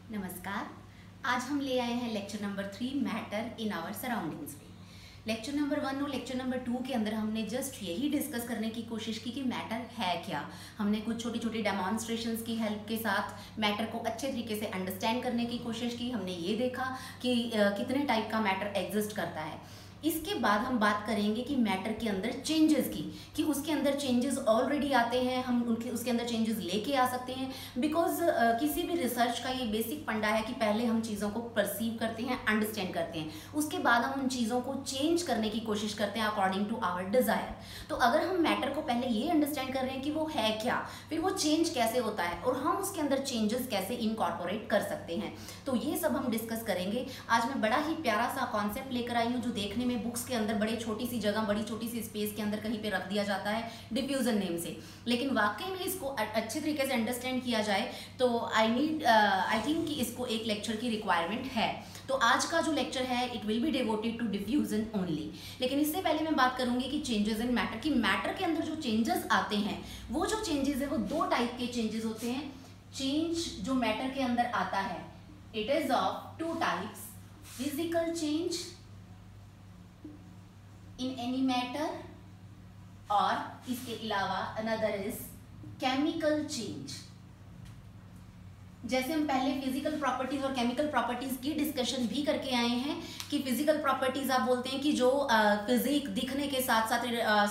नमस्कार, आज हम ले आए हैं lecture number 3 matter in our surroundings पे। लेक्चर नंबर 1 और लेक्चर नंबर 2 के अंदर हमने जस्ट यही डिस्कस करने की कोशिश की कि मैटर है क्या। हमने कुछ छोटी छोटी डेमॉन्स्ट्रेशंस की हेल्प के साथ मैटर को अच्छे तरीके से अंडरस्टैंड करने की कोशिश की। हमने ये देखा कि कितने टाइप का मैटर एग्जिस्ट करता है। इसके बाद हम बात करेंगे कि मैटर के अंदर चेंजेस की, कि उसके अंदर चेंजेस ऑलरेडी आते हैं, हम उसके अंदर चेंजेस लेके आ सकते हैं। बिकॉज किसी भी रिसर्च का ये बेसिक फंडा है कि पहले हम चीज़ों को परसीव करते हैं, अंडरस्टैंड करते हैं, उसके बाद हम उन चीज़ों को चेंज करने की कोशिश करते हैं अकॉर्डिंग टू आवर डिज़ायर। तो अगर हम मैटर को पहले ये अंडरस्टैंड कर रहे हैं कि वो है क्या, फिर वो चेंज कैसे होता है और हम उसके अंदर चेंजेस कैसे इनकॉर्पोरेट कर सकते हैं, तो ये सब हम डिस्कस करेंगे। आज मैं बड़ा ही प्यारा सा कॉन्सेप्ट लेकर आई हूँ जो देखने में बुक्स के अंदर बड़ी छोटी सी जगह, बड़ी छोटी सी स्पेस के अंदर कहीं पे रख दिया जाता है डिफ्यूजन नेम से, लेकिन वाकई में इसको अच्छे तरीके से अंडरस्टैंड किया जाए तो आई थिंक कि इसको एक लेक्चर की रिक्वायरमेंट है। तो आज का जो लेक्चर है it will be devoted to diffusion only. लेकिन इससे पहले मैं बात करूंगी कि चेंजेस इन मैटर, कि मैटर के अंदर जो चेंजेस आते हैं, वो जो चेंजेस है वो दो टाइप के चेंजेस होते हैं। चेंज जो मैटर के अंदर आता है it is of two types, physical change in any matter और इसके अलावा अनदर इज केमिकल चेंज। जैसे हम पहले फिजिकल प्रॉपर्टीज और केमिकल प्रॉपर्टीज की डिस्कशन भी करके आए हैं कि फिजिकल प्रॉपर्टीज आप बोलते हैं कि जो फिजिक दिखने के साथ साथ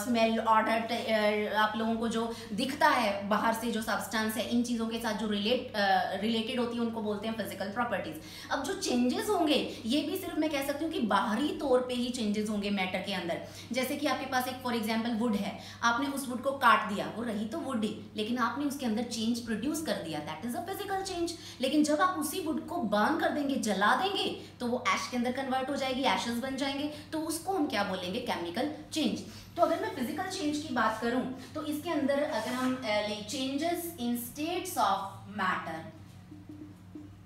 स्मेल, ऑर्डर, आप लोगों को जो दिखता है बाहर से, जो सब्सटेंस है, इन चीज़ों के साथ जो रिलेटेड होती है उनको बोलते हैं फिजिकल प्रॉपर्टीज। अब जो चेंजेस होंगे ये भी सिर्फ मैं कह सकती हूँ कि बाहरी तौर पे ही चेंजेस होंगे मैटर के अंदर। जैसे कि आपके पास एक फॉर एग्जाम्पल वुड है, आपने उस वुड को काट दिया, वो रही तो वुड ही, लेकिन आपने उसके अंदर चेंज प्रोड्यूस कर दिया, that is a physical change. लेकिन जब आप उसी वुड को बर्न कर देंगे, जला देंगे, तो वो ऐश के अंदर कन्वर्ट हो जाएगी, एशेस बन जाएंगे, तो उसको हम क्या बोलेंगे, केमिकल चेंज। तो अगर मैं फिजिकल चेंज की बात करूं तो इसके अंदर अगर हम ले changes in states of matter,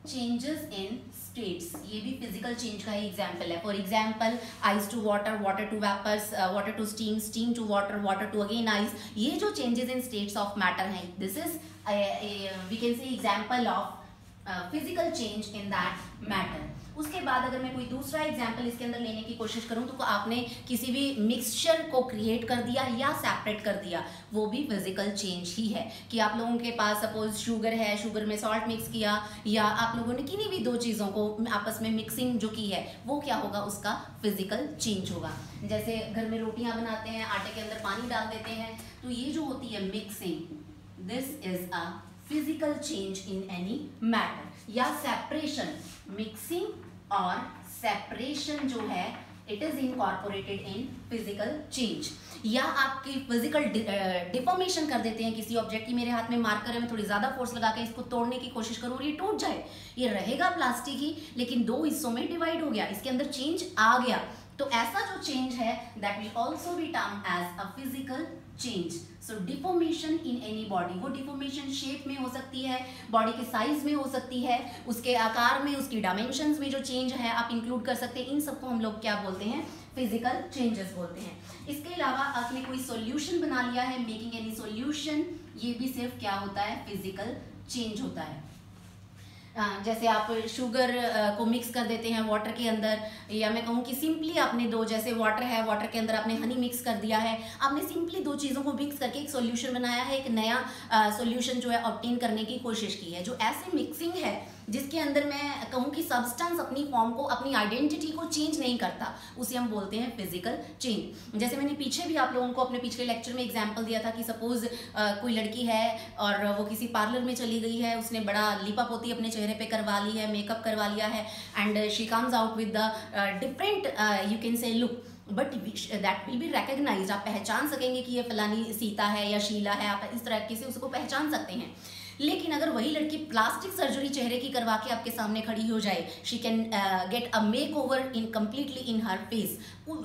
changes in states, ये भी फिजिकल चेंज का ही एग्जाम्पल है। For example ice to water, water to vapours, water to steam, steam to water, water to again ice, ये जो changes in states of matter हैं, this is we can say example of physical change in that matter. उसके बाद अगर मैं कोई दूसरा example इसके अंदर लेने की कोशिश करूं तो आपने किसी भी मिक्सचर को क्रिएट कर दिया या सेपरेट कर दिया, वो भी फिजिकल चेंज ही है। कि आप लोगों के पास सपोज शुगर है, शुगर में सॉल्ट मिक्स किया, या आप लोगों ने किन्हीं भी दो चीज़ों को आपस में मिक्सिंग जो की है, वो क्या होगा, उसका फिजिकल चेंज होगा। जैसे घर में रोटियां बनाते हैं, आटे के अंदर पानी डाल देते हैं, तो ये जो होती है mixing, this is a physical change in any matter. या सेपरेशन, मिक्सिंग और सेपरेशन जो है it is incorporated in physical change. या आपकी फिजिकल डिफॉर्मेशन कर देते हैं किसी ऑब्जेक्ट की, मेरे हाथ में मार्कर है, मैं थोड़ी ज्यादा फोर्स लगा के इसको तोड़ने की कोशिश करूँ और ये टूट जाए, ये रहेगा प्लास्टिक ही, लेकिन दो हिस्सों में डिवाइड हो गया, इसके अंदर चेंज आ गया। तो ऐसा जो चेंज है that will also be termed as a physical change. So deformation in any body, वो डिफॉर्मेशन शेप में हो सकती है, बॉडी के साइज में हो सकती है, उसके आकार में, उसकी डायमेंशंस में जो चेंज है आप इंक्लूड कर सकते हैं। इन सबको हम लोग क्या बोलते हैं, फिजिकल चेंजेस बोलते हैं। इसके अलावा आपने कोई सॉल्यूशन बना लिया है, मेकिंग एनी सॉल्यूशन, ये भी सिर्फ क्या होता है, फिजिकल चेंज होता है। जैसे आप शुगर को मिक्स कर देते हैं वाटर के अंदर, या मैं कहूँ कि सिंपली आपने दो, जैसे वाटर है, वाटर के अंदर आपने हनी मिक्स कर दिया है, आपने सिंपली दो चीज़ों को मिक्स करके एक सॉल्यूशन बनाया है, एक नया सॉल्यूशन जो है ऑब्टेन करने की कोशिश की है। जो ऐसे मिक्सिंग है जिसके अंदर मैं कहूँ कि सब्सटेंस अपनी फॉर्म को, अपनी आइडेंटिटी को चेंज नहीं करता, उसे हम बोलते हैं फिजिकल चेंज। जैसे मैंने पीछे भी आप लोगों को अपने पिछले लेक्चर में एग्जांपल दिया था कि सपोज कोई लड़की है और वो किसी पार्लर में चली गई है, उसने बड़ा लिपा पोती अपने चेहरे पे करवा ली है, मेकअप करवा लिया है, and she comes out with the different you can say look, but that will be recognised. आप पहचान सकेंगे कि ये फलानी सीता है या शीला है, आप इस तरह से उसको पहचान सकते हैं। लेकिन अगर वही लड़की प्लास्टिक सर्जरी चेहरे की करवा के आपके सामने खड़ी हो जाए, she can get a make over in completely in her face,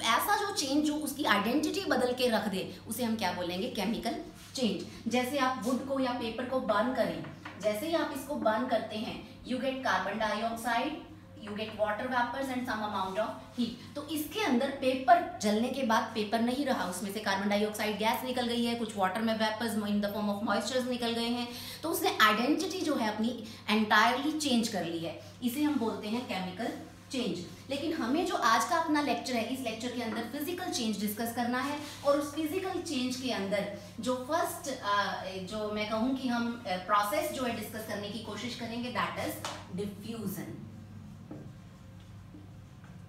ऐसा जो चेंज जो उसकी आइडेंटिटी बदल के रख दे, उसे हम क्या बोलेंगे, केमिकल चेंज। जैसे आप वुड को या पेपर को बर्न करें, जैसे ही आप इसको बर्न करते हैं, you get carbon dioxide, you get water vapors and some amount of heat. तो इसके अंदर पेपर जलने के बाद पेपर नहीं रहा, उसमें से कार्बन डाइऑक्साइड गैस निकल गई है, कुछ वाटर में vapours in the form of moistures निकल गए हैं, तो उसने आइडेंटिटी जो है अपनी एंटायरली चेंज कर ली है, इसे हम बोलते हैं केमिकल चेंज। लेकिन हमें जो आज का अपना लेक्चर है, इस लेक्चर के अंदर फिजिकल चेंज डिस्कस करना है, और उस फिजिकल चेंज के अंदर जो फर्स्ट जो मैं कहूँ कि हम प्रोसेस जो है डिस्कस करने की कोशिश करेंगे, दैट इज डिफ्यूजन।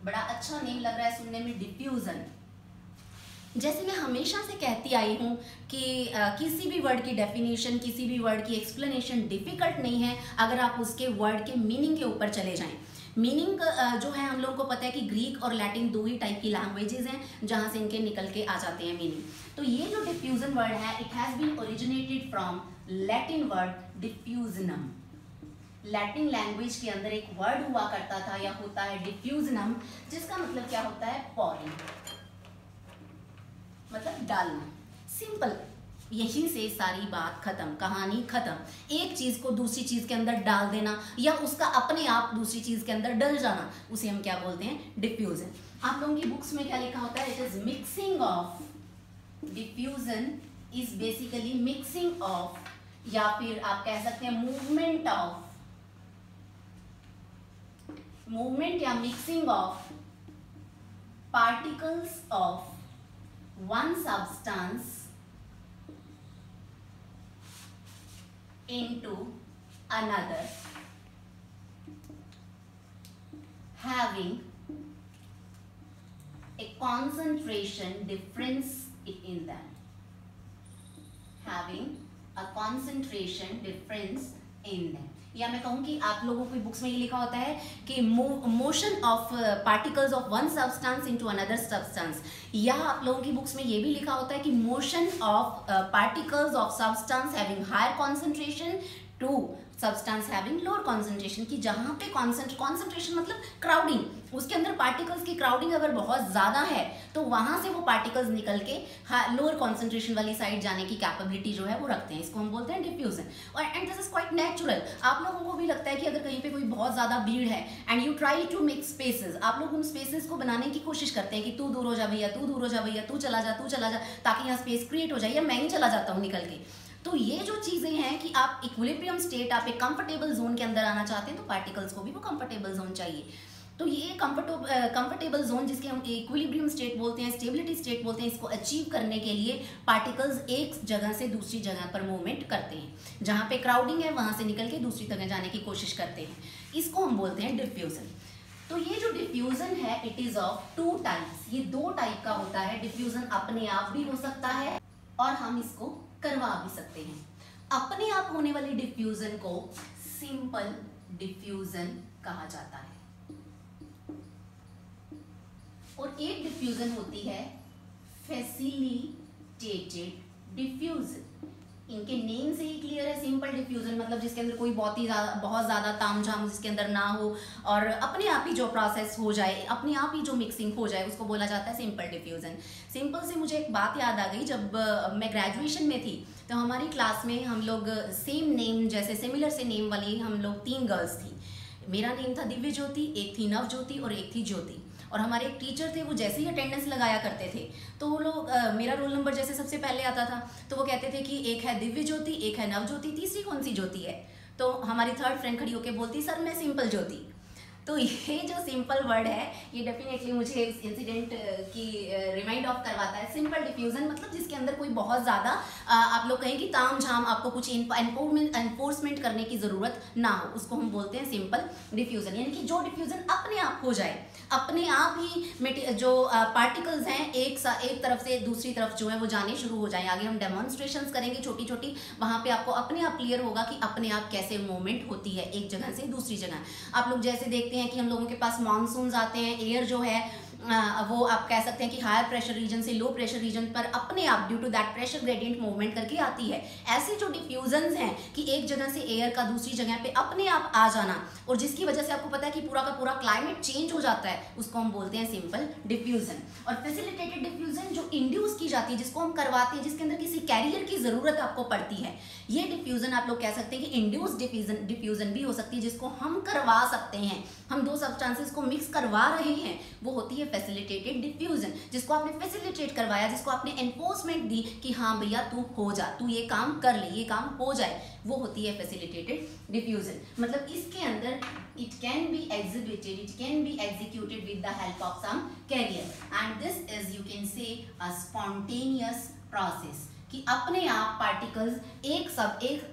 बड़ा अच्छा नेम लग रहा है सुनने में, डिफ्यूजन। जैसे मैं हमेशा से कहती आई हूँ कि किसी भी वर्ड की डेफिनेशन, किसी भी वर्ड की एक्सप्लेनेशन डिफिकल्ट नहीं है अगर आप उसके वर्ड के मीनिंग के ऊपर चले जाएं। मीनिंग जो है हम लोगों को पता है कि ग्रीक और लैटिन दो ही टाइप की लैंग्वेजेस हैं जहाँ से इनके निकल के आ जाते हैं मीनिंग। तो ये जो डिफ्यूजन वर्ड है, it has been originated from Latin word डिफ्यूजनम। लैटिन लैंग्वेज के अंदर एक वर्ड हुआ करता था या होता है डिफ्यूजनम, जिसका मतलब क्या होता है, पॉरिंग, मतलब डालना। सिंपल, यहीं से सारी बात खत्म, कहानी खत्म। एक चीज को दूसरी चीज के अंदर डाल देना या उसका अपने आप दूसरी चीज के अंदर डल जाना, उसे हम क्या बोलते हैं, डिफ्यूजन। आप लोगों की बुक्स में क्या लिखा होता है, it is mixing of. Diffusion is basically mixing of, या फिर आप कह सकते हैं मूवमेंट ऑफ, मूवमेंट या mixing of particles of one substance into another having a concentration difference in them, having a concentration difference in them। या मैं कहूँ कि आप लोगों की बुक्स में ये लिखा होता है कि motion of particles of one substance into another substance, या आप लोगों की बुक्स में ये भी लिखा होता है कि motion of particles of substance having higher concentration to substance having lower concentration, की जहाँ पे कॉन्सेंट्रेशन मतलब क्राउडिंग, उसके अंदर पार्टिकल्स की क्राउडिंग अगर बहुत ज़्यादा है तो वहाँ से वो पार्टिकल्स निकल के लोअर कॉन्सेंट्रेशन वाली साइड जाने की कैपेबिलिटी जो है वो रखते हैं, इसको हम बोलते हैं डिफ्यूजन। और and this is quite natural. आप लोगों को भी लगता है कि अगर कहीं पे कोई बहुत ज़्यादा भीड़ है and you try to make spaces, आप लोग उन स्पेसेस को बनाने की कोशिश करते हैं कि तू दूर हो जा भैया, तू दूर हो जा भैया, तू चला जा, ताकि यहाँ स्पेस क्रिएट हो जाए, या मैं ही चला जाता हूँ निकल के। तो ये जो चीज़ें हैं कि आप इक्विलिब्रियम स्टेट, आप एक कंफर्टेबल जोन के अंदर आना चाहते हैं, तो पार्टिकल्स को भी वो कंफर्टेबल जोन चाहिए। तो ये कंफर्टेबल जोन, जिसके हम इक्विलिब्रियम स्टेट बोलते हैं, स्टेबिलिटी स्टेट बोलते हैं, इसको अचीव करने के लिए पार्टिकल्स एक जगह से दूसरी जगह पर मूवमेंट करते हैं, जहाँ पे क्राउडिंग है वहाँ से निकल के दूसरी जगह जाने की कोशिश करते हैं, इसको हम बोलते हैं डिफ्यूजन। तो ये जो डिफ्यूजन है, it is of two types, ये दो टाइप का होता है। डिफ्यूजन अपने आप भी हो सकता है और हम इसको करवा भी सकते हैं। अपने आप होने वाले डिफ्यूजन को सिंपल डिफ्यूजन कहा जाता है, और एक डिफ्यूजन होती है फैसिलिटेटेड डिफ्यूजन। इनके नेम से ही क्लियर है, सिंपल डिफ्यूजन मतलब जिसके अंदर कोई बहुत ज़्यादा तामझाम जिसके अंदर ना हो, और अपने आप ही जो प्रोसेस हो जाए, अपने आप ही जो मिक्सिंग हो जाए, उसको बोला जाता है सिंपल डिफ्यूजन। सिंपल से मुझे एक बात याद आ गई, जब मैं ग्रेजुएशन में थी तो हमारी क्लास में हम लोग सेम नेम, जैसे सिमिलर से नेम वाली हम लोग 3 गर्ल्स थी। मेरा नेम था दिव्य ज्योति, एक थी नव ज्योति और एक थी ज्योति। और हमारे एक टीचर थे, वो जैसे ही अटेंडेंस लगाया करते थे तो वो लोग मेरा रोल नंबर जैसे सबसे पहले आता था तो वो कहते थे कि एक है दिव्य ज्योति, एक है नव ज्योति, तीसरी कौन सी ज्योति है? तो हमारी थर्ड फ्रेंड खड़ी होकर बोलती, सर मैं सिंपल ज्योति। तो ये जो सिंपल वर्ड है, ये डेफिनेटली मुझे इस इंसिडेंट की रिमाइंड ऑफ करवाता है। सिंपल डिफ्यूजन मतलब जिसके अंदर कोई बहुत ज़्यादा आप लोग कहें कि ताम झाम, आपको कुछ एनफोर्समेंट करने की ज़रूरत ना हो, उसको हम बोलते हैं सिंपल डिफ्यूजन। यानी कि जो डिफ्यूजन अपने आप हो जाए, अपने आप ही जो पार्टिकल्स हैं एक तरफ से दूसरी तरफ जो है वो जाने शुरू हो जाए। आगे हम डेमोन्स्ट्रेशंस करेंगे छोटी छोटी, वहाँ पे आपको अपने आप क्लियर होगा कि अपने आप कैसे मूवमेंट होती है एक जगह से दूसरी जगह। आप लोग जैसे देखते हैं कि हम लोगों के पास मानसून आते हैं, एयर जो है वो आप कह सकते हैं कि हायर प्रेशर रीजन से लो प्रेशर रीजन पर अपने आप due to that pressure gradient movement करके आती है। ऐसे जो डिफ्यूजन्स हैं कि एक जगह से एयर का दूसरी जगह पे अपने आप आ जाना, और जिसकी वजह से आपको पता है कि पूरा का पूरा क्लाइमेट चेंज हो जाता है, उसको हम बोलते हैं सिंपल डिफ्यूजन। और फैसिलिटेटेड डिफ्यूजन जो इंड्यूस की जाती है, जिसको हम करवाते हैं, जिसके अंदर किसी कैरियर की जरूरत आपको पड़ती है, ये डिफ्यूजन आप लोग कह सकते हैं कि इंड्यूस डिफ्यूजन भी हो सकती है, जिसको हम करवा सकते हैं। हम दो सब्सटेंसेस को मिक्स करवा रहे हैं, वो होती है फैसिलिटेटेड डिफ्यूजन, जिसको आपने फैसिलिटेट करवाया, जिसको आपने एनफोर्समेंट दी कि हाँ भैया तू हो जा, तू ये काम कर ले, ये काम हो जाए, वो होती है फैसिलिटेटेड डिफ्यूजन। मतलब इसके अंदर it can be exhibited, it can be executed with the help of some carrier, and this is you can say a spontaneous process, कि अपने आप पार्टिकल्स एक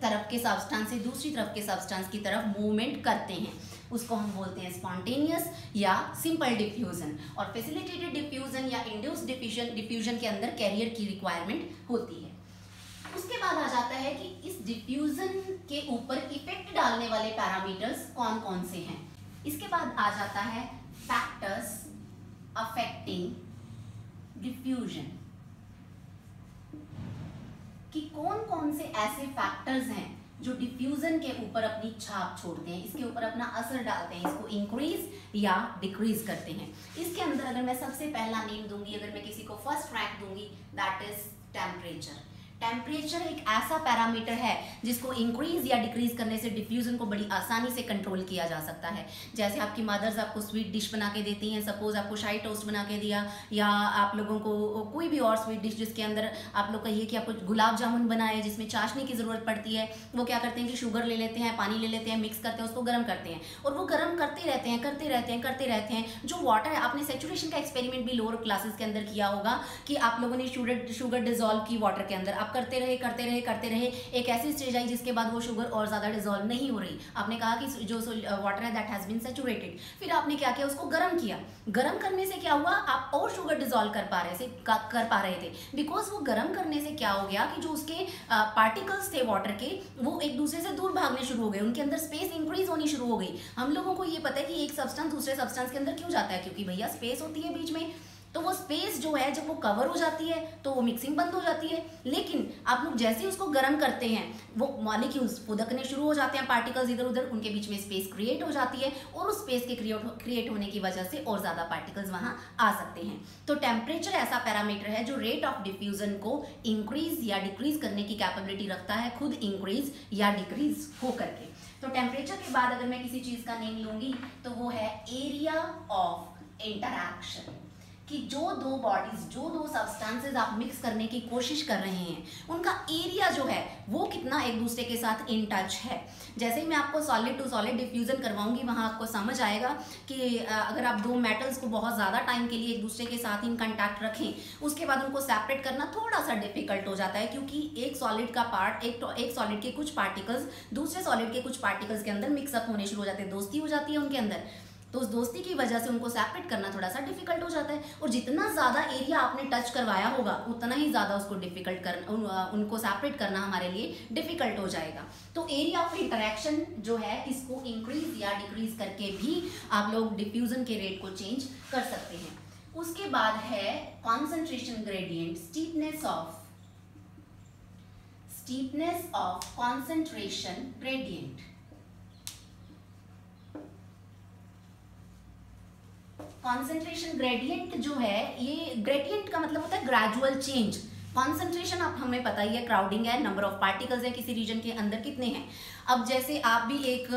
तरफ के सब्सटेंस से दूसरी तरफ के सब्सटेंस की तरफ मूवमेंट करते हैं, उसको हम बोलते हैं स्पॉन्टेनियस या सिंपल डिफ्यूजन। और फैसिलिटेटेड डिफ्यूजन या इंड्यूस्ड डिफ्यूजन के अंदर कैरियर की रिक्वायरमेंट होती है। उसके बाद आ जाता है कि इस डिफ्यूजन के ऊपर इफेक्ट डालने वाले पैरामीटर्स कौन कौन से हैं। इसके बाद आ जाता है फैक्टर्स अफेक्टिंग डिफ्यूजन, कि कौन कौन से ऐसे फैक्टर्स हैं जो डिफ्यूजन के ऊपर अपनी छाप छोड़ते हैं, इसके ऊपर अपना असर डालते हैं, इसको इंक्रीज या डिक्रीज करते हैं। इसके अंदर अगर मैं सबसे पहला नेम दूंगी, अगर मैं किसी को फर्स्ट रैंक दूंगी, दैट इज टेम्परेचर। टेम्परेचर एक ऐसा पैरामीटर है जिसको इंक्रीज या डिक्रीज करने से डिफ्यूजन को बड़ी आसानी से कंट्रोल किया जा सकता है। जैसे आपकी मदर्स आपको स्वीट डिश बना के देती हैं, सपोज आपको शाही टोस्ट बना के दिया, या आप लोगों को कोई भी और स्वीट डिश जिसके अंदर आप लोग कहिए कि आपको गुलाब जामुन बनाए जिसमें चाशनी की ज़रूरत पड़ती है, वो क्या करते हैं कि शुगर ले लेते हैं, पानी ले लेते हैं, मिक्स करते हैं, उसको गर्म करते हैं, और वो गर्म करते रहते हैं। जो वाटर है, आपने सेचुरेशन का एक्सपेरिमेंट भी लोअर क्लासेस के अंदर किया होगा कि आप लोगों ने शुगर डिजोल्व की वाटर के अंदर, करते रहे, एक ऐसी स्टेज आई जिसके बाद वो शुगर और ज्यादा डिसॉल्व नहीं हो रही। आपने कहा कि जो वाटर है दैट हैज बीन सैचुरेटेड, फिर आपने क्या किया, उसको गर्म किया। गर्म करने से क्या हुआ, आप और शुगर डिसॉल्व कर पा रहे थे, बिकॉज वो गर्म करने से क्या हो गया कि जो उसके पार्टिकल्स थे वाटर के, वो एक दूसरे से दूर भागने शुरू हो गए, उनके अंदर स्पेस इंक्रीज होनी शुरू हो गई। हम लोगों को ये पता है कि एक सब्सटेंस दूसरे सब्सटेंस के अंदर क्यों जाता है, क्योंकि भैया स्पेस होती है बीच में। तो वो स्पेस जो है जब वो कवर हो जाती है तो वो मिक्सिंग बंद हो जाती है। लेकिन आप लोग जैसे ही उसको गर्म करते हैं, वो मॉलिक्यूल्स फुदकने शुरू हो जाते हैं, पार्टिकल्स इधर उधर, उनके बीच में स्पेस क्रिएट हो जाती है, और उस स्पेस के क्रिएट होने की वजह से और ज्यादा पार्टिकल्स वहां आ सकते हैं। तो टेम्परेचर ऐसा पैरामीटर है जो रेट ऑफ डिफ्यूजन को इंक्रीज या डिक्रीज करने की कैपेबिलिटी रखता है, खुद इंक्रीज या डिक्रीज हो करके। तो टेम्परेचर के बाद अगर मैं किसी चीज का नेम लूंगी तो वो है एरिया ऑफ इंटरैक्शन, कि जो दो बॉडीज, जो दो सब्सटेंसेस आप मिक्स करने की कोशिश कर रहे हैं, उनका एरिया जो है वो कितना एक दूसरे के साथ इन टच है। जैसे ही मैं आपको सॉलिड टू सॉलिड डिफ्यूजन करवाऊंगी, वहां आपको समझ आएगा कि अगर आप दो मेटल्स को बहुत ज़्यादा टाइम के लिए एक दूसरे के साथ इन कंटैक्ट रखें, उसके बाद उनको सेपरेट करना थोड़ा सा डिफिकल्ट हो जाता है, क्योंकि एक सॉलिड का पार्ट, एक सॉलिड के कुछ पार्टिकल्स दूसरे सॉलिड के कुछ पार्टिकल्स के अंदर मिक्सअप होने शुरू हो जाते हैं, दोस्ती हो जाती है उनके अंदर। तो उस दोस्ती की वजह से उनको सेपरेट करना थोड़ा सा डिफिकल्ट हो जाता है, और जितना ज़्यादा एरिया आपने टच करवाया होगा उतना ही ज़्यादा उसको डिफिकल्ट करना, उनको सेपरेट करना हमारे लिए डिफिकल्ट हो जाएगा। तो एरिया ऑफ इंटरेक्शन जो है, इसको इंक्रीज या डिक्रीज करके भी आप लोग डिफ्यूजन के रेट को चेंज कर सकते हैं। उसके बाद है concentration gradient, steepness of concentration gradient. Concentration gradient जो है, ये ग्रेडियंट का मतलब होता है ग्रेजुअल चेंज। कॉन्सेंट्रेशन आप हमें पता ही है, क्राउडिंग है, नंबर ऑफ पार्टिकल्स है किसी रीजन के अंदर कितने हैं। अब जैसे आप भी एक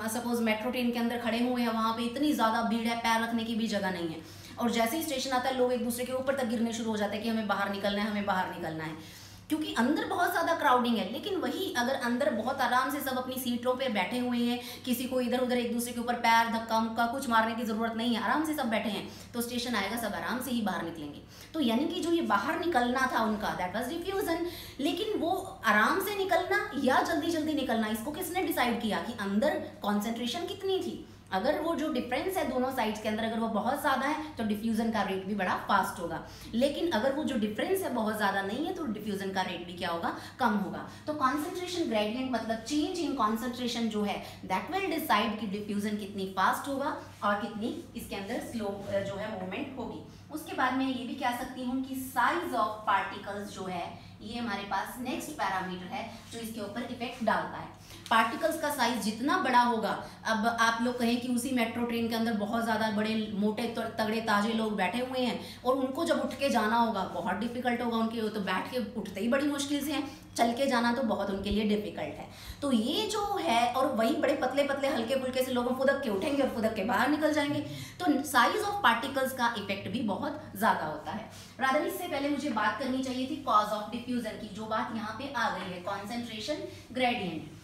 सपोज मेट्रो ट्रेन के अंदर खड़े हुए हैं, वहां पे इतनी ज्यादा भीड़ है, पैर रखने की भी जगह नहीं है, और जैसे ही स्टेशन आता है लोग एक दूसरे के ऊपर तक गिरने शुरू हो जाते हैं कि हमें बाहर निकलना है, क्योंकि अंदर बहुत ज़्यादा क्राउडिंग है। लेकिन वही अगर अंदर बहुत आराम से सब अपनी सीटों पे बैठे हुए हैं, किसी को इधर उधर एक दूसरे के ऊपर पैर धक्का मुक्का कुछ मारने की ज़रूरत नहीं है, आराम से सब बैठे हैं, तो स्टेशन आएगा, सब आराम से ही बाहर निकलेंगे। तो यानी कि जो ये बाहर निकलना था उनका, दैट वाज डिफ्यूजन। लेकिन वो आराम से निकलना या जल्दी जल्दी निकलना, इसको किसने डिसाइड किया कि अंदर कॉन्सेंट्रेशन कितनी थी। अगर वो जो डिफरेंस है दोनों साइड्स के अंदर, अगर वो बहुत ज़्यादा है तो डिफ्यूजन का रेट भी बड़ा फास्ट होगा। लेकिन अगर वो जो डिफरेंस है बहुत ज़्यादा नहीं है तो डिफ्यूजन का रेट भी क्या होगा, कम होगा। तो कॉन्सेंट्रेशन ग्रेडियंट मतलब चेंज इन कॉन्सेंट्रेशन जो है, दैट विल डिसाइड कि डिफ्यूजन कितनी फास्ट होगा और कितनी इसके अंदर स्लो जो है मूवमेंट होगी। उसके बाद मैं ये भी कह सकती हूँ कि साइज ऑफ पार्टिकल्स जो है ये हमारे पास नेक्स्ट पैरामीटर है जो इसके ऊपर इफेक्ट डालता है। पार्टिकल्स का साइज जितना बड़ा होगा, अब आप लोग कहें कि उसी मेट्रो ट्रेन के अंदर बहुत ज़्यादा बड़े मोटे तगड़े ताजे लोग बैठे हुए हैं और उनको जब उठ के जाना होगा बहुत डिफिकल्ट होगा उनके, तो बैठ के उठते ही बड़ी मुश्किल से हैं, चल के जाना तो बहुत उनके लिए डिफिकल्ट है। तो ये जो है, और वही बड़े पतले पतले हल्के फुल्के से लोगों फुदक के उठेंगे और फुदक के बाहर निकल जाएंगे। तो साइज ऑफ पार्टिकल्स का इफेक्ट भी बहुत ज़्यादा होता है। रादर इससे पहले मुझे बात करनी चाहिए थी कॉज ऑफ डिफ्यूजन की, जो बात यहाँ पे आ गई है, कॉन्सेंट्रेशन ग्रेडियंट।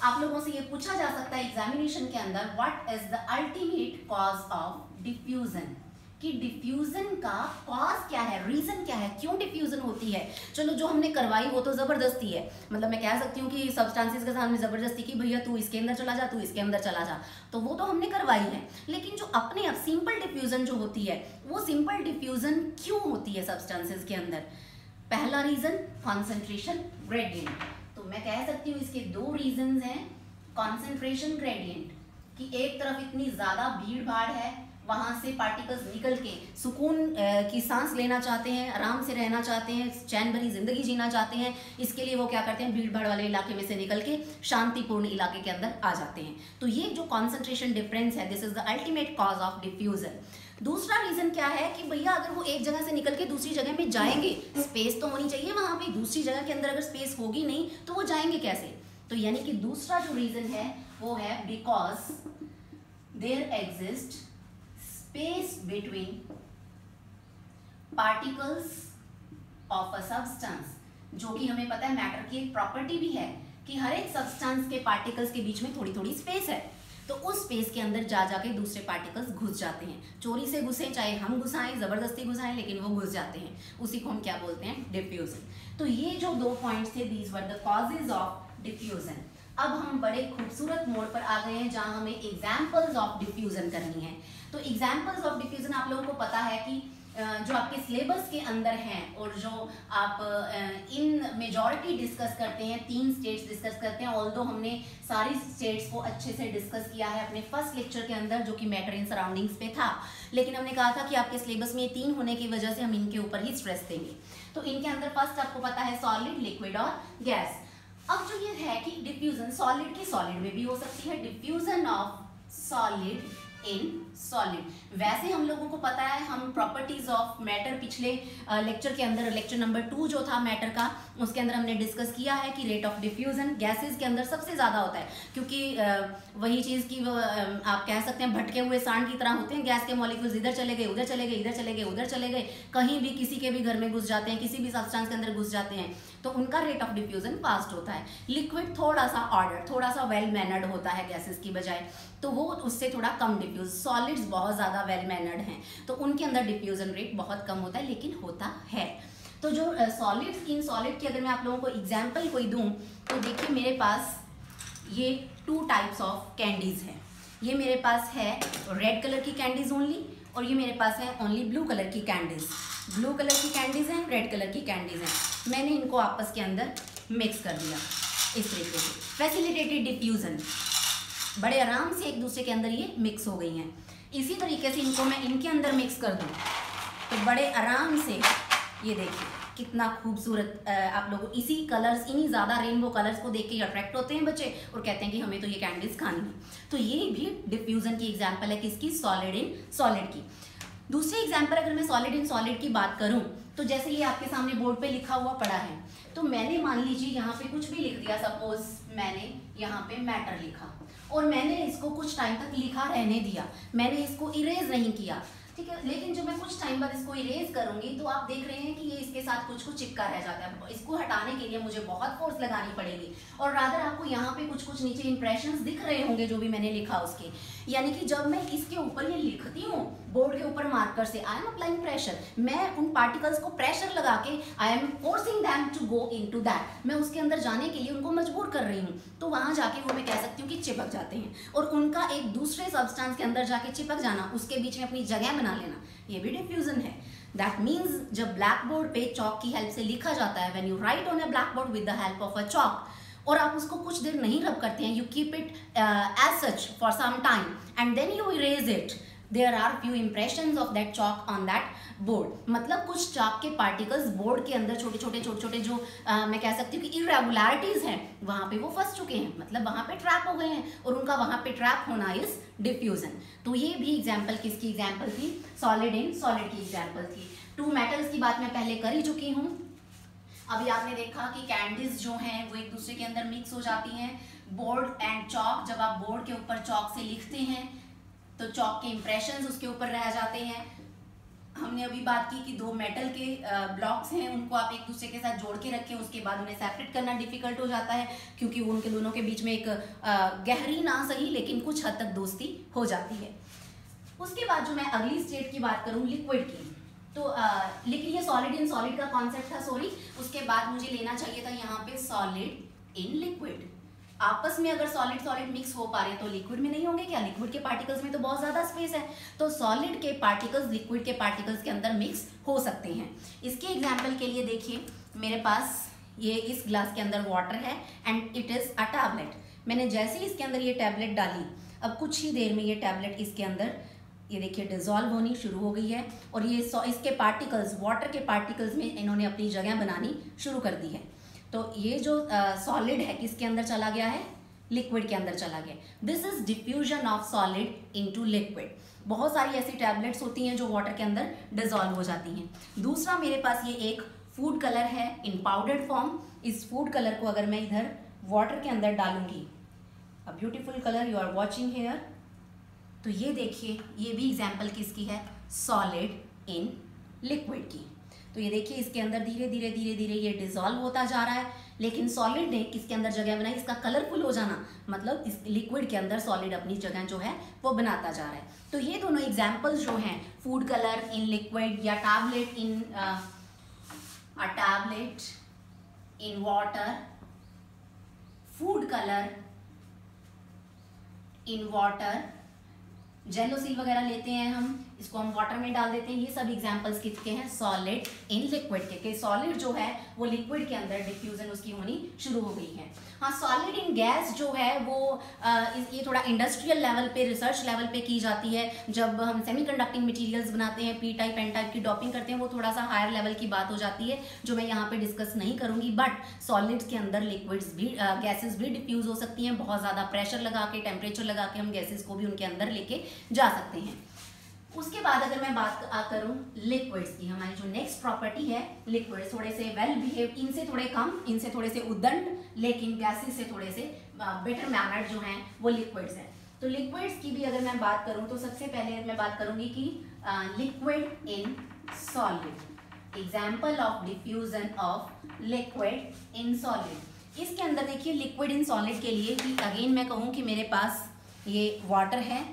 आप लोगों से ये पूछा जा सकता है एग्जामिनेशन के अंदर, what is the ultimate cause of diffusion, कि डिफ्यूजन का कॉज क्या है, रीजन क्या है, क्यों डिफ्यूजन होती है। चलो जो हमने करवाई वो तो जबरदस्ती है, मतलब मैं कह सकती हूँ कि सब्सटेंसेस के सामने जबरदस्ती की भैया तू इसके अंदर चला जा, तू इसके अंदर चला जा, तो वो तो हमने करवाई है। लेकिन जो अपने आप सिंपल डिफ्यूजन जो होती है, वो सिंपल डिफ्यूजन क्यों होती है सब्सटेंसेस के अंदर। पहला रीजन कॉन्सेंट्रेशन ग्रेडियंट। तो मैं कह सकती हूँ इसके दो रीजंस हैं। कॉन्सेंट्रेशन ग्रेडियंट कि एक तरफ इतनी ज्यादा भीड़ भाड़ है, वहां से पार्टिकल्स निकल के सुकून की सांस लेना चाहते हैं, आराम से रहना चाहते हैं, चैन भरी जिंदगी जीना चाहते हैं, इसके लिए वो क्या करते हैं, भीड़ भाड़ वाले इलाके में से निकल के शांतिपूर्ण इलाके के अंदर आ जाते हैं। तो ये जो कॉन्सेंट्रेशन डिफरेंस है, this is the ultimate cause of diffusion. दूसरा रीजन क्या है कि भैया अगर वो एक जगह से निकल के दूसरी जगह में जाएंगे, स्पेस तो होनी चाहिए वहां पे, दूसरी जगह के अंदर अगर स्पेस होगी नहीं तो वो जाएंगे कैसे। तो यानी कि दूसरा जो रीजन है वो है because there exist space between particles of a substance, जो कि हमें पता है मैटर की एक प्रॉपर्टी भी है कि हर एक सब्सटेंस के पार्टिकल्स के बीच में थोड़ी थोड़ी स्पेस है। तो उस स्पेस के अंदर जा जाके दूसरे पार्टिकल्स घुस जाते हैं, चोरी से घुसे चाहे हम घुसाएं, जबरदस्ती घुसाएं, लेकिन वो घुस जाते हैं। उसी को हम क्या बोलते हैं, डिफ्यूजन। तो ये जो दो पॉइंट्स थे, these were the causes of diffusion. अब हम बड़े खूबसूरत मोड पर आ गए हैं जहां हमें एग्जाम्पल्स ऑफ डिफ्यूजन करनी है। तो एग्जाम्पल्स ऑफ डिफ्यूजन आप लोगों को पता है कि जो आपके सिलेबस के अंदर हैं और जो आप इन मेजॉरिटी डिस्कस करते हैं, 3 स्टेट्स डिस्कस करते हैं। ऑल्दो हमने सारी स्टेट्स को अच्छे से डिस्कस किया है अपने फर्स्ट लेक्चर के अंदर, जो कि मैटर इन सराउंडिंग्स पे था, लेकिन हमने कहा था कि आपके सिलेबस में 3 होने की वजह से हम इनके ऊपर ही स्ट्रेस देंगे। तो इनके अंदर फर्स्ट आपको पता है सॉलिड, लिक्विड और गैस। अब जो ये है कि डिफ्यूजन सॉलिड की सॉलिड में भी हो सकती है, diffusion of solid in solid. वैसे हम लोगों को पता है, हम प्रॉपर्टीज ऑफ मैटर पिछले लेक्चर के अंदर, लेक्चर नंबर 2 जो था मैटर का, उसके अंदर हमने डिस्कस किया है कि रेट ऑफ डिफ्यूजन गैसेस के अंदर सबसे ज़्यादा होता है, क्योंकि वही चीज़ की आप कह सकते हैं भटके हुए सांड की तरह होते हैं। गैस के मॉलिक्यूल्स इधर चले गए, उधर चले गए, इधर चले गए, उधर चले गए, कहीं भी किसी के भी घर में घुस जाते हैं, किसी भी सब्सटेंस के अंदर घुस जाते हैं, तो उनका रेट ऑफ डिफ्यूजन फास्ट होता है। लिक्विड थोड़ा सा ऑर्डर, थोड़ा सा वेल मैनर्ड होता है गैसेस की बजाय, तो वो उससे थोड़ा कम डिफ्यूज। सॉलिड्स बहुत ज़्यादा वेल मैनर्ड हैं, तो उनके अंदर डिफ्यूजन रेट बहुत कम होता है, लेकिन होता है। तो जो सॉलिड्स, इन सॉलिड की अगर मैं आप लोगों को एग्जाम्पल कोई दूं, तो देखिए मेरे पास ये 2 टाइप्स ऑफ कैंडीज हैं। ये मेरे पास है रेड कलर की कैंडीज ओनली, और ये मेरे पास है ओनली ब्लू कलर की कैंडीज। ब्लू कलर की कैंडीज हैं, रेड कलर की कैंडीज हैं। मैंने इनको आपस के अंदर मिक्स कर दिया इस तरीके से, फैसिलिटेटेड डिफ्यूजन, बड़े आराम से एक दूसरे के अंदर ये मिक्स हो गई हैं। इसी तरीके से इनको मैं इनके अंदर मिक्स कर दूं तो बड़े आराम से, ये देखिए कितना खूबसूरत, आप लोगों इसी कलर्स, इन्हीं ज़्यादा रेनबो कलर्स को देख के अट्रैक्ट होते हैं बच्चे और कहते हैं कि हमें तो ये कैंडीज खानी है। तो ये भी डिफ्यूजन की एग्जाम्पल है, किसकी, सॉलिड इन सॉलिड की। दूसरी एग्जाम्पल अगर मैं सॉलिड इन सॉलिड की बात करूं, तो जैसे ये आपके सामने बोर्ड पे लिखा हुआ पड़ा है, तो मैंने मान लीजिए यहाँ पे कुछ भी लिख दिया, सपोज मैंने यहाँ पे मैटर लिखा और मैंने इसको कुछ टाइम तक लिखा रहने दिया, मैंने इसको इरेज नहीं किया, ठीक है। लेकिन जब मैं कुछ टाइम बाद इसको इरेज करूंगी तो आप देख रहे हैं कि ये इसके साथ कुछ कुछ चिपका रह जाता है। इसको हटाने के लिए मुझे बहुत फोर्स लगानी पड़ेगी, और रादर आपको यहाँ पे कुछ कुछ नीचे इंप्रेशंस दिख रहे होंगे जो भी मैंने लिखा उसके। यानी कि जब मैं इसके ऊपर ये लिखती हूँ बोर्ड के ऊपर मार्कर से, आई एम अप्लाइंग प्रेशर, मैं उन पार्टिकल्स को प्रेशर लगा के I am forcing them to go into that, मैं उसके अंदर जाने के लिए उनको मजबूर कर रही हूँ। तो वहां जाके वो मैं कह सकती हूँ कि चिपक जाते हैं, और उनका एक दूसरे सब्सटेंस के अंदर जाके चिपक जाना, उसके बीच में अपनी जगह बना लेना, ये भी डिफ्यूजन है। दैट मीन्स जब ब्लैक बोर्ड पे चॉक की हेल्प से लिखा जाता है, when you write on a black board with the help of a chalk, और आप उसको कुछ देर नहीं रब करते हैं, you keep it as such for some time and then you erase it, there are few impressions of that chalk on that board. मतलब कुछ चॉक के पार्टिकल्स बोर्ड के अंदर छोटे छोटे जो मैं कह सकती हूँ कि इरेगुलरिटीज हैं वहां पे वो फंस चुके हैं, मतलब वहां पे ट्रैप हो गए हैं, और उनका वहां पे ट्रैप होना इज डिफ्यूजन। तो ये भी एग्जाम्पल किसकी एग्जाम्पल थी? सॉलिड इन सॉलिड की एग्जाम्पल थी। टू मेटल्स की बात मैं पहले कर ही चुकी हूँ। अभी आपने देखा कि कैंडीज जो हैं वो एक दूसरे के अंदर मिक्स हो जाती हैं। बोर्ड एंड चॉक, जब आप बोर्ड के ऊपर चॉक से लिखते हैं तो चॉक के इंप्रेशंस उसके ऊपर रह जाते हैं। हमने अभी बात की कि दो मेटल के ब्लॉक्स हैं, उनको आप एक दूसरे के साथ जोड़ के रखें, उसके बाद उन्हें सेपरेट करना डिफिकल्ट हो जाता है क्योंकि उनके दोनों के बीच में एक गहरी ना सही लेकिन कुछ हद तक दोस्ती हो जाती है। उसके बाद जो मैं अगली स्टेट की बात करूं लिक्विड की, तो लेकिन ये सॉलिड इन सॉलिड का कॉन्सेप्ट था, सॉरी, उसके बाद मुझे लेना चाहिए था यहाँ पे सॉलिड इन लिक्विड। आपस में अगर सॉलिड सॉलिड मिक्स हो पा रहे तो लिक्विड में नहीं होंगे क्या? लिक्विड के पार्टिकल्स में तो बहुत ज्यादा स्पेस है, तो सॉलिड के पार्टिकल्स लिक्विड के पार्टिकल्स के अंदर मिक्स हो सकते हैं। इसके एग्जांपल के लिए देखिए, मेरे पास ये इस ग्लास के अंदर वाटर है and it is a tablet. मैंने जैसे ही इसके अंदर ये टैबलेट डाली, अब कुछ ही देर में ये टैबलेट इसके अंदर ये देखिए डिजॉल्व होनी शुरू हो गई है, और ये इसके पार्टिकल्स, वाटर के पार्टिकल्स में इन्होंने अपनी जगह बनानी शुरू कर दी है। तो ये जो सॉलिड है किसके अंदर चला गया है? लिक्विड के अंदर चला गया। This is diffusion of solid into liquid. बहुत सारी ऐसी टैबलेट्स होती हैं जो वाटर के अंदर डिजॉल्व हो जाती हैं। दूसरा मेरे पास ये एक फूड कलर है इन पाउडर्ड फॉर्म। इस फूड कलर को अगर मैं इधर वाटर के अंदर डालूंगी, a beautiful colour you are watching here, तो ये देखिए ये भी एग्जाम्पल किसकी है? सॉलिड इन लिक्विड की। तो ये देखिए इसके अंदर धीरे धीरे ये डिजॉल्व होता जा रहा है, लेकिन सॉलिड ने किसके अंदर जगह बनाई? इसका कलरफुल हो जाना, मतलब इस लिक्विड के अंदर सॉलिड अपनी जगह जो है वो बनाता जा रहा है। तो ये दोनों एग्जाम्पल्स जो हैं, फूड कलर इन लिक्विड या tablet in tablet in water, food colour in water, Gelusil वगैरह लेते हैं हम, इसको हम वाटर में डाल देते हैं, ये सब एग्जांपल्स किसके हैं? सॉलिड इन लिक्विड के। सॉलिड जो है वो लिक्विड के अंदर डिफ्यूजन उसकी होनी शुरू हो गई है। हाँ, सॉलिड इन गैस जो है वो ये थोड़ा इंडस्ट्रियल लेवल पे, रिसर्च लेवल पे की जाती है। जब हम सेमीकंडक्टिंग मटेरियल्स बनाते हैं, पी टाइप एन टाइप की डॉपिंग करते हैं, वो थोड़ा सा हायर लेवल की बात हो जाती है जो मैं यहाँ पे डिस्कस नहीं करूंगी। बट सॉलिड्स के अंदर लिक्विड्स भी, गैसेस भी डिफ्यूज हो सकती हैं। बहुत ज़्यादा प्रेशर लगा के, टेम्परेचर लगा के हम गैसेस को भी उनके अंदर लेके जा सकते हैं। उसके बाद अगर मैं बात करूं लिक्विड्स की, हमारी जो नेक्स्ट प्रॉपर्टी है लिक्विड्स, थोड़े से वेल बिहेव, इनसे थोड़े कम, इनसे थोड़े से उद्दंड, लेकिन गैसेस से थोड़े से बेटर मैनर्ड जो हैं वो लिक्विड्स हैं। तो लिक्विड्स की भी अगर मैं बात करूं तो सबसे पहले मैं बात करूंगी कि liquid in solid, example of diffusion of liquid in solid. इसके अंदर देखिए लिक्विड इन सॉलिड के लिए कि अगेन मैं कहूँ कि मेरे पास ये वाटर है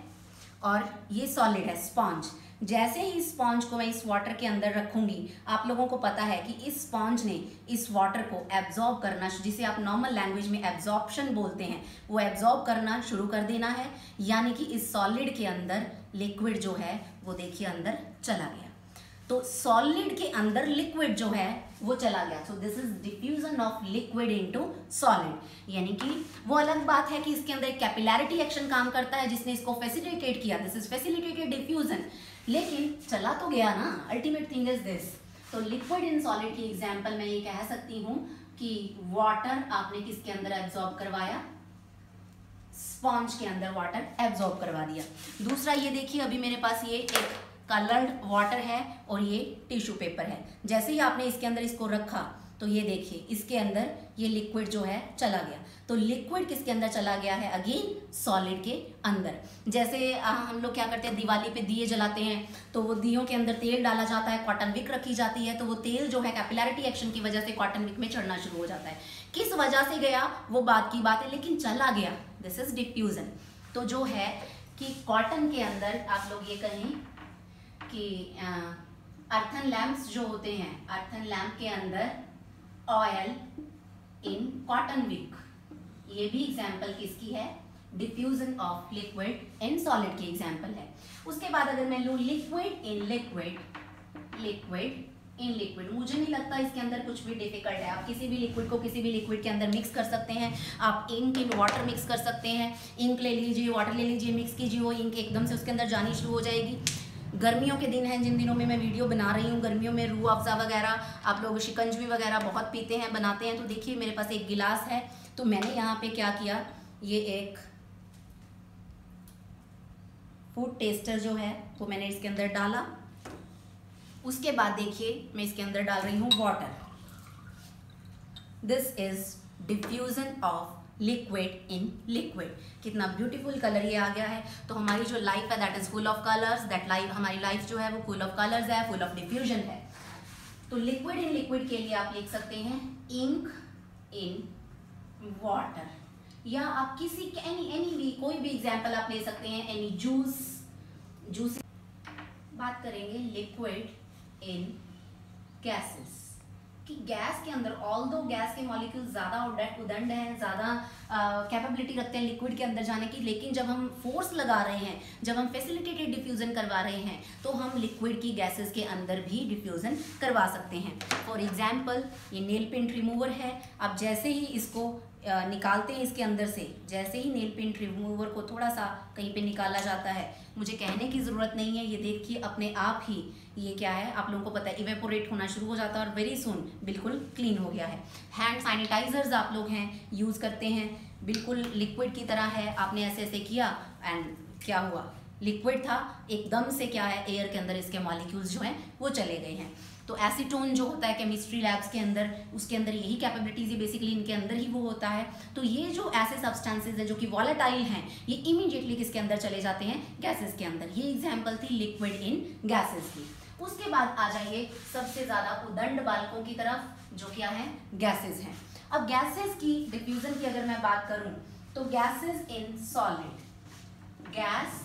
और ये सॉलिड है स्पॉन्ज। जैसे ही स्पॉन्ज को मैं इस वाटर के अंदर रखूंगी, आप लोगों को पता है कि इस स्पॉन्ज ने इस वाटर को एब्जॉर्ब करना, जिसे आप नॉर्मल लैंग्वेज में एब्जॉर्प्शन बोलते हैं, वो एब्जॉर्ब करना शुरू कर देना है। यानी कि इस सॉलिड के अंदर लिक्विड जो है वो देखिए अंदर चला गया। तो सॉलिड के अंदर लिक्विड जो है वो चला गया। So this is diffusion of liquid into solid. यानी कि वो अलग बात है कि इसके अंदर एक कैपिलैरिटी एक्शन काम करता है जिसने इसको फैसिलिटेट किया, दिस इज फैसिलिटेटेड डिफ्यूजन, लेकिन चला तो गया ना। Ultimate thing is this. तो लिक्विड इन सॉलिड की एग्जांपल मैं ये कह सकती हूँ कि वाटर आपने किसके अंदर एब्जॉर्ब करवाया? स्पॉन्ज के अंदर वाटर एब्जॉर्ब करवा दिया। दूसरा ये देखिए, अभी मेरे पास ये एक कलर्ड वाटर है और ये टिश्यू पेपर है। जैसे ही आपने इसके अंदर इसको रखा तो ये देखिए इसके अंदर ये लिक्विड जो है चला गया। तो लिक्विड किसके अंदर चला गया है? अगेन सॉलिड के अंदर। जैसे हम लोग क्या करते हैं, दिवाली पे दिए जलाते हैं तो वो दियों के अंदर तेल डाला जाता है, कॉटन विक रखी जाती है, तो वो तेल जो है कैपिलैरिटी एक्शन की वजह से कॉटन विक में चढ़ना शुरू हो जाता है। किस वजह से गया वो बात की बात है, लेकिन चला गया, दिस इज डिफ्यूजन। तो जो है कि कॉटन के अंदर आप लोग ये कहें कि अर्थन लैम्प्स जो होते हैं, अर्थन लैम्प के अंदर ऑयल इन कॉटन विक, ये भी एग्जाम्पल किसकी है? Diffusion of liquid in solid की एग्जाम्पल है। उसके बाद अगर मैं लूँ liquid in liquid, liquid in liquid. मुझे नहीं लगता इसके अंदर कुछ भी डिफिकल्ट है। आप किसी भी लिक्विड को किसी भी लिक्विड के अंदर मिक्स कर सकते हैं। आप इंक इन वाटर मिक्स कर सकते हैं। इंक ले लीजिए, वाटर ले लीजिए, मिक्स कीजिए, वो इंक एकदम से उसके अंदर जानी शुरू हो जाएगी। गर्मियों के दिन हैं, जिन दिनों में मैं वीडियो बना रही हूँ, गर्मियों में रूह अफ़ज़ा वगैरह आप लोग शिकंजवी वगैरह बहुत पीते हैं, बनाते हैं। तो देखिए मेरे पास एक गिलास है, तो मैंने यहाँ पे क्या किया, ये एक फूड टेस्टर जो है वो मैंने इसके अंदर डाला। उसके बाद देखिए मैं इसके अंदर डाल रही हूँ water. This is diffusion of liquid in liquid. कितना ब्यूटीफुल कलर ये आ गया है। तो हमारी जो लाइफ है that is full of colours, that life, हमारी लाइफ जो है वो फुल ऑफ कलर्स है, फुल ऑफ डिफ्यूजन है। तो लिक्विड इन लिक्विड के लिए आप लिख सकते हैं इंक इन वाटर, या आप किसी एनी भी कोई भी एग्जाम्पल आप ले सकते हैं, एनी जूस। बात करेंगे लिक्विड इन गैसेस कि गैस के अंदर ऑल्दो गैस के मॉलिक्यूल ज़्यादा उदंड हैं, ज़्यादा कैपेबिलिटी रखते हैं लिक्विड के अंदर जाने की, लेकिन जब हम फोर्स लगा रहे हैं, जब हम फैसिलिटेटेड डिफ्यूजन करवा रहे हैं, तो हम लिक्विड की गैसेस के अंदर भी डिफ्यूजन करवा सकते हैं। फॉर एग्जाम्पल ये नेल पेंट रिमूवर है। आप जैसे ही इसको निकालते हैं इसके अंदर से, जैसे ही नेल पेंट रिमूवर को थोड़ा सा कहीं पे निकाला जाता है, मुझे कहने की ज़रूरत नहीं है, ये देखिए अपने आप ही ये क्या है, आप लोगों को पता है, इवेपोरेट होना शुरू हो जाता है और वेरी सून बिल्कुल क्लीन हो गया है। हैंड सैनिटाइजर्स आप लोग हैं यूज़ करते हैं, बिल्कुल लिक्विड की तरह है। आपने ऐसे ऐसे किया एंड क्या हुआ, लिक्विड था, एकदम से क्या है, एयर के अंदर इसके मॉलिक्यूल्स जो हैं वो चले गए हैं। तो एसीटोन जो होता है केमिस्ट्री लैब्स के अंदर, उसके अंदर यही कैपेबिलिटीज, ये बेसिकली इनके अंदर ही वो होता है। तो ये जो ऐसे सब्सटेंसेज है जो कि वॉलेटाइल हैं, ये इमीडिएटली किसके अंदर चले जाते हैं, गैसेस के अंदर। ये एग्जांपल थी लिक्विड इन गैसेस की। उसके बाद आ जाइए सबसे ज्यादा उदंड बालकों की तरफ, जो क्या है, गैसेस हैं। अब गैसेस की डिफ्यूजन की अगर मैं बात करूं तो gases in solid, gas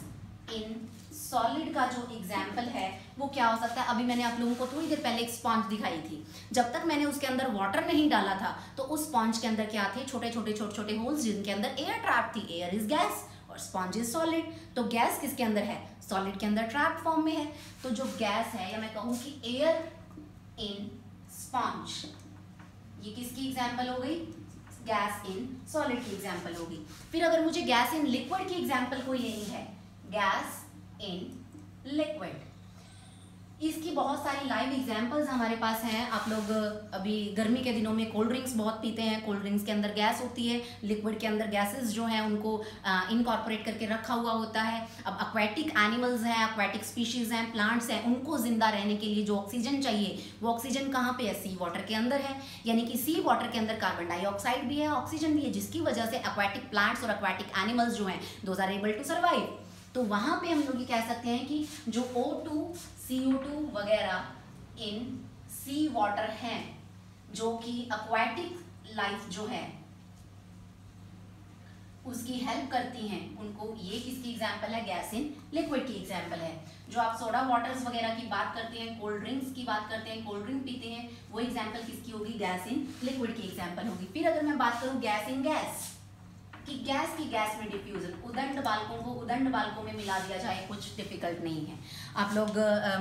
in solid का जो एग्जाम्पल है वो क्या हो सकता है। अभी मैंने आप लोगों को थोड़ी देर पहले एक स्पॉन्ज दिखाई थी, जब तक मैंने उसके अंदर वाटर नहीं डाला था तो उस स्पॉन्ज के अंदर क्या थे, छोटे छोटे होल्स जिनके अंदर एयर ट्रैप थी। एयर इज गैस और स्पॉन्ज इज सॉलिड। तो गैस किसके अंदर है, सॉलिड के अंदर ट्रैप्ड फॉर्म में है। तो जो गैस है, या मैं कहूँ कि एयर इन स्पॉन्ज, ये किसकी एग्जाम्पल हो गई, गैस इन सॉलिड की एग्जाम्पल होगी। फिर अगर मुझे गैस इन लिक्विड की एग्जाम्पल कोई लेनी है, गैस इन लिक्विड, इसकी बहुत सारी लाइव एग्जांपल्स हमारे पास हैं। आप लोग अभी गर्मी के दिनों में कोल्ड ड्रिंक्स बहुत पीते हैं, कोल्ड ड्रिंक्स के अंदर गैस होती है, लिक्विड के अंदर गैसेस जो हैं उनको इनकॉर्पोरेट करके रखा हुआ होता है। अब एक्वेटिक एनिमल्स हैं, एक्वेटिक स्पीशीज हैं, प्लांट्स हैं, उनको जिंदा रहने के लिए जो ऑक्सीजन चाहिए वो ऑक्सीजन कहाँ पे है, सी वाटर के अंदर है। यानी कि सी वाटर के अंदर कार्बन डाइऑक्साइड भी है, ऑक्सीजन भी है, जिसकी वजह से एक्वेटिक प्लांट्स और एक्वेटिक एनिमल्स जो हैं those are able to survive. तो वहां पे हम लोग ये कह सकते हैं कि जो O2, CO2 वगैरह इन सी वाटर हैं, जो कि एक्वेटिक लाइफ जो है उसकी हेल्प करती हैं, उनको, ये किसकी एग्जांपल है, गैस इन लिक्विड की एग्जांपल है। जो आप सोडा वाटर्स वगैरह की बात करते हैं, कोल्ड ड्रिंक्स की बात करते हैं, कोल्ड ड्रिंक पीते हैं, वो एग्जांपल किसकी होगी, गैस इन लिक्विड की एग्जांपल होगी। फिर अगर मैं बात करूं गैस इन गैस कि गैस की गैस में डिफ्यूजन, उदंड बालकों को उदंड बालकों में मिला दिया जाए, कुछ डिफिकल्ट नहीं है। आप लोग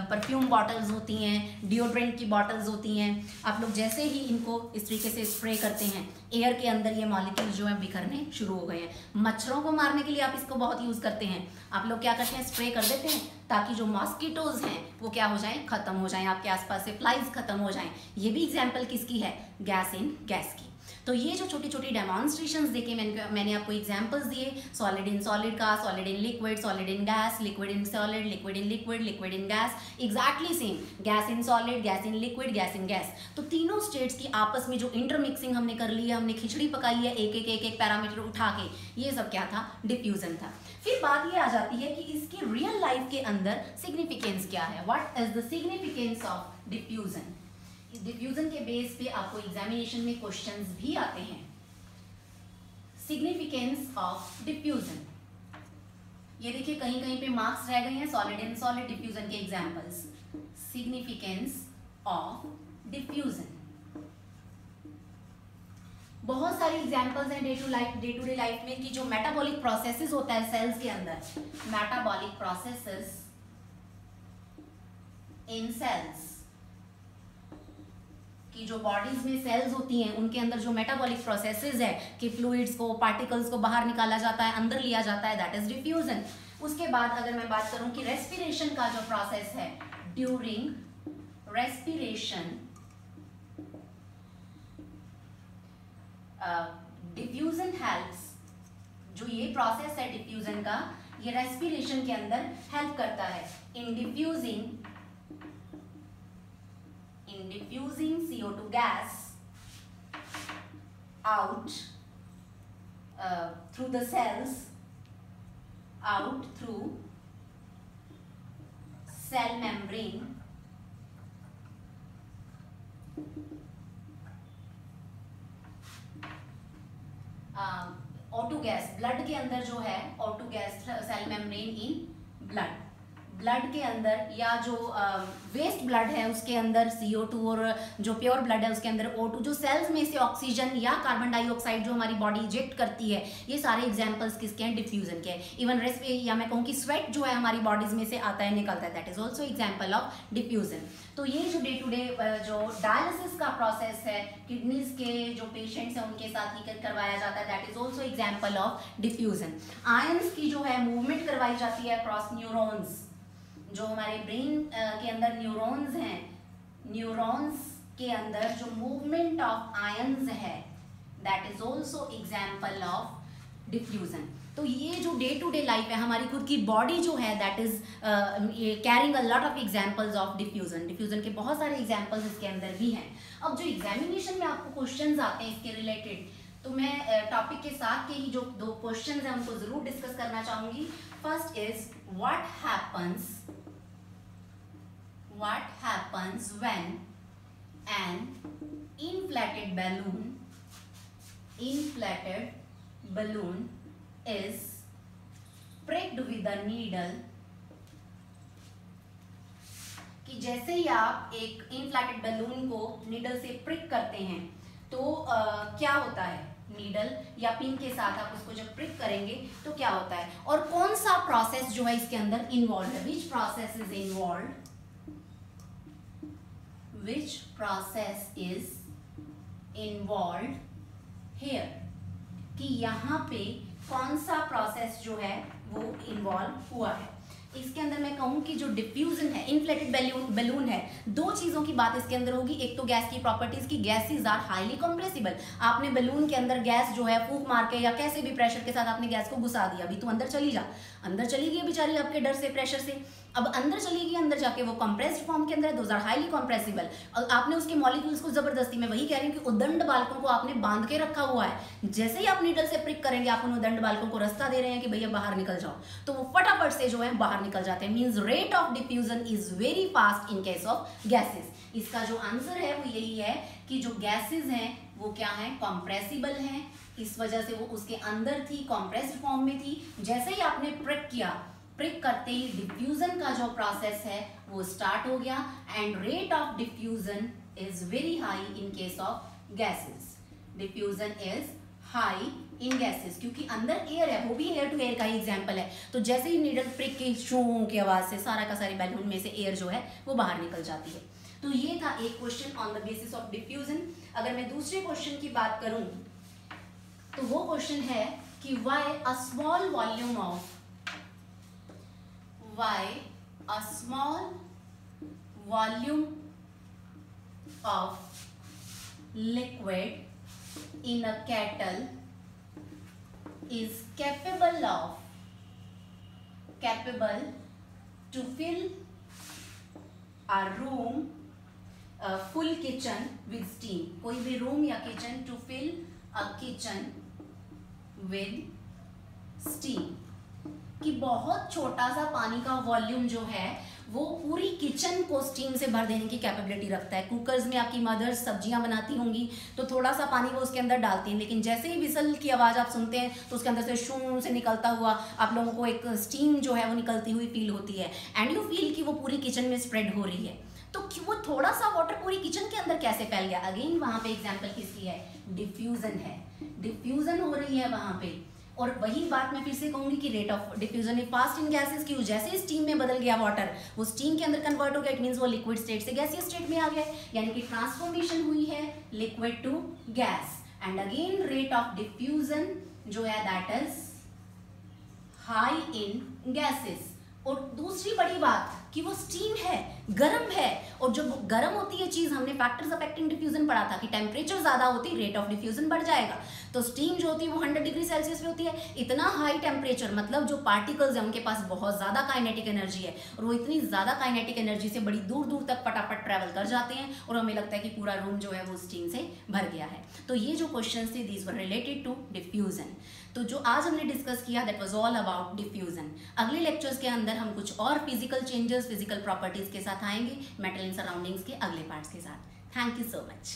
परफ्यूम बॉटल्स होती हैं, डिओड्रेंट की बॉटल्स होती हैं, आप लोग जैसे ही इनको इस तरीके से स्प्रे करते हैं, एयर के अंदर ये मॉलिक्यूल्स जो है बिखरने शुरू हो गए हैं। मच्छरों को मारने के लिए आप इसको बहुत यूज़ करते हैं। आप लोग क्या करते हैं, स्प्रे कर देते हैं ताकि जो मॉस्किटोज हैं वो क्या हो जाएं, खत्म हो जाएं, आपके आसपास से फ्लाइज खत्म हो जाएं। ये भी एग्जाम्पल किसकी है, गैस इन गैस की। तो ये जो छोटी छोटी डेमॉन्स्ट्रेशंस देके मैंने आपको एग्जांपल्स दिए, सॉलिड इन सॉलिड का, solid in liquid, solid in gas, liquid in solid, liquid in liquid, liquid in gas, exactly same, gas in solid, gas in liquid, gas in gas. तो तीनों स्टेट्स की आपस में जो intermixing हमने कर ली है, हमने खिचड़ी पकाई है एक एक पैरामीटर उठा के, ये सब क्या था, डिफ्यूजन था। फिर बात ये आ जाती है कि इसकी रियल लाइफ के अंदर सिग्निफिकेंस क्या है, what is the significance of diffusion. Diffusion के बेस पे आपको एग्जामिनेशन में क्वेश्चंस भी आते हैं। सिग्निफिकेंस ऑफ डिफ्यूजन, ये देखिए कहीं कहीं पे मार्क्स रह गए हैं, सॉलिड इन सॉलिड डिफ्यूजन के एग्जांपल्स। सिग्निफिकेंस ऑफ डिफ्यूजन, बहुत सारी एग्जांपल्स हैं डे टू डे लाइफ में कि जो मेटाबॉलिक प्रोसेसेस होता है सेल्स के अंदर, मेटाबॉलिक प्रोसेसेस इन सेल्स, कि जो बॉडीज में सेल्स होती हैं उनके अंदर जो मेटाबॉलिक प्रोसेसेस है कि फ्लूइड्स को, पार्टिकल्स को बाहर निकाला जाता है, अंदर लिया जाता है, दैट इज डिफ्यूजन। उसके बाद अगर मैं बात करूं कि रेस्पिरेशन का जो प्रोसेस है, ड्यूरिंग रेस्पिरेशन डिफ्यूजन हेल्प्स, जो ये प्रोसेस है डिफ्यूजन का, ये रेस्पिरेशन के अंदर हेल्प करता है in diffusing CO2 gas out through the cells, out through cell membrane, O2 gas blood के अंदर जो है, O2 gas cell membrane in blood, blood के अंदर या जो वेस्ट ब्लड है उसके अंदर CO2 और जो प्योर ब्लड है उसके अंदर O2, जो सेल्स में से ऑक्सीजन या कार्बन डाइऑक्साइड जो हमारी बॉडी इजेक्ट करती है, ये सारे एग्जांपल्स किसके हैं, डिफ्यूजन के हैं। इवन या मैं कहूँ कि स्वेट जो है हमारी बॉडीज में से आता है, निकलता है, that is also example of diffusion. तो ये जो डे टू डे जो डायलिसिस का प्रोसेस है किडनीज के जो पेशेंट्स हैं उनके साथ ही करवाया जाता है, that is also example of diffusion. Ions की जो है मूवमेंट करवाई जाती है अक्रॉस न्यूरॉन्स, जो हमारे ब्रेन के अंदर न्यूरॉन्स हैं, न्यूरॉन्स के अंदर जो मूवमेंट ऑफ आयंस है, that is also example of diffusion. तो ये जो डे टू डे लाइफ है, हमारी खुद की बॉडी जो है, that is carrying a lot of examples of diffusion. Diffusion के बहुत सारे एग्जाम्पल्स इसके अंदर भी हैं। अब जो एग्जामिनेशन में आपको क्वेश्चंस आते हैं इसके रिलेटेड, तो मैं टॉपिक के साथ के ही जो 2 क्वेश्चंस हैं उनको जरूर डिस्कस करना चाहूंगी। First is what happens when an inflated balloon is pricked with a needle, कि जैसे ही आप एक इन्फ्लेटेड बलून को नीडल से प्रिक करते हैं तो क्या होता है, नीडल या पिन के साथ आप उसको जब प्रिक करेंगे तो क्या होता है, और कौन सा प्रोसेस जो है इसके अंदर इन्वॉल्व है, which process is involve here, कि यहाँ पे कौन सा प्रोसेस जो है वो इन्वॉल्व हुआ है। इसके अंदर मैं कहूँ कि जो डिफ्यूजन है, इन्फ्लेटेड बलून है, 2 चीज़ों की बात इसके अंदर होगी। एक तो गैस की प्रॉपर्टीज की, गैसेज आर हाईली कंप्रेसिबल। आपने बलून के अंदर गैस जो है फूंक मार के या कैसे भी प्रेशर के साथ आपने गैस को घुसा दिया, अभी तो अंदर चली जा, अंदर चली गई बेचारी आपके डर से, प्रेशर से, अब अंदर चली गई, अंदर जाके वो कंप्रेस्ड फॉर्म के अंदर है, दोज आर हाईली कंप्रेसिबल। और आपने उसके मॉलिक्यूल्स को जबरदस्ती, मैं वही कह रही हूँ कि उदंड बालकों को आपने बांध के रखा हुआ है, जैसे ही आप नीडल से प्रिक करेंगे आप उन उदंड बालकों को रास्ता दे रहे हैं कि भैया बाहर निकल जाओ, तो वो फटाफट से जो है बाहर निकल जाते हैं। Means rate of diffusion is very fast in case of gases. इसका जो आंसर है वो यही है कि जो गैसेज हैं वो क्या है, कंप्रेसिबल हैं, इस वजह से वो उसके अंदर थी, कंप्रेस्ड फॉर्म में थी। जैसे ही आपने प्रिक किया, प्रिक करते ही डिफ्यूजन का जो प्रोसेस है वो स्टार्ट हो गया, and rate of diffusion is very high in case of gases. Diffusion is high in gases, क्योंकि अंदर एयर है, वो भी एयर टू एयर का ही एग्जांपल है। तो जैसे ही नीडल प्रिक की शू की आवाज से सारा का सारी बैलून में से एयर जो है वो बाहर निकल जाती है। तो ये था एक question on the basis of diffusion. अगर मैं दूसरे क्वेश्चन की बात करूं तो वो क्वेश्चन है कि why a small volume of liquid in a kettle is capable to fill a room, a full kitchen with steam. कोई भी रूम या kitchen, to fill a kitchen with steam, कि बहुत छोटा सा पानी का वॉल्यूम जो है वो पूरी किचन को स्टीम से भर देने की कैपेबिलिटी रखता है। कुकर्स में आपकी मदर्स सब्जियां बनाती होंगी तो थोड़ा सा पानी वो उसके अंदर डालती हैं, लेकिन जैसे ही विसल की आवाज़ आप सुनते हैं तो उसके अंदर से शू से निकलता हुआ आप लोगों को एक स्टीम जो है वो निकलती हुई फील होती है, एंड यू फील कि वो पूरी किचन में स्प्रेड हो रही है। तो वो थोड़ा सा वाटर पूरी किचन के अंदर कैसे फैल गया? अगेन वहाँ पे एग्जाम्पल किसकी है? डिफ्यूजन है, डिफ्यूजन हो रही है वहाँ पे। और वही बात मैं फिर से कहूंगी कि rate of diffusion fast in gases की, जैसे स्टीम में बदल गया वाटर, वो स्टीम के अंदर कन्वर्ट हो गया, इट मींस वो लिक्विड स्टेट से गैसीय स्टेट में आ गया, यानी कि ट्रांसफॉर्मेशन हुई है liquid to gas. And again rate of diffusion जो है that is high in gases. और दूसरी बड़ी बात कि वो स्टीम है, गर्म है, और जो गर्म होती है चीज, हमने फैक्टर्स अफेक्टिंग डिफ्यूजन पढ़ा था कि टेम्परेचर ज्यादा होती रेट ऑफ डिफ्यूजन बढ़ जाएगा। तो स्टीम जो होती है वो 100 डिग्री सेल्सियस पे होती है। इतना हाई टेम्परेचर मतलब जो पार्टिकल्स हैं उनके पास बहुत ज्यादा काइनेटिक एनर्जी है, और वो इतनी ज्यादा काइनेटिक एनर्जी से बड़ी दूर दूर तक फटाफट ट्रेवल कर जाते हैं, और हमें लगता है कि पूरा रूम जो है वो स्टीम से भर गया है। तो ये जो क्वेश्चन थे these were related to diffusion. तो जो आज हमने डिस्कस किया that was all about diffusion. अगले लेक्चर्स के अंदर हम कुछ और फिजिकल चेंजेस, फिजिकल प्रॉपर्टीज के साथ आएंगे, मेटल इन सराउंडिंग्स के अगले पार्ट्स के साथ। Thank you so much.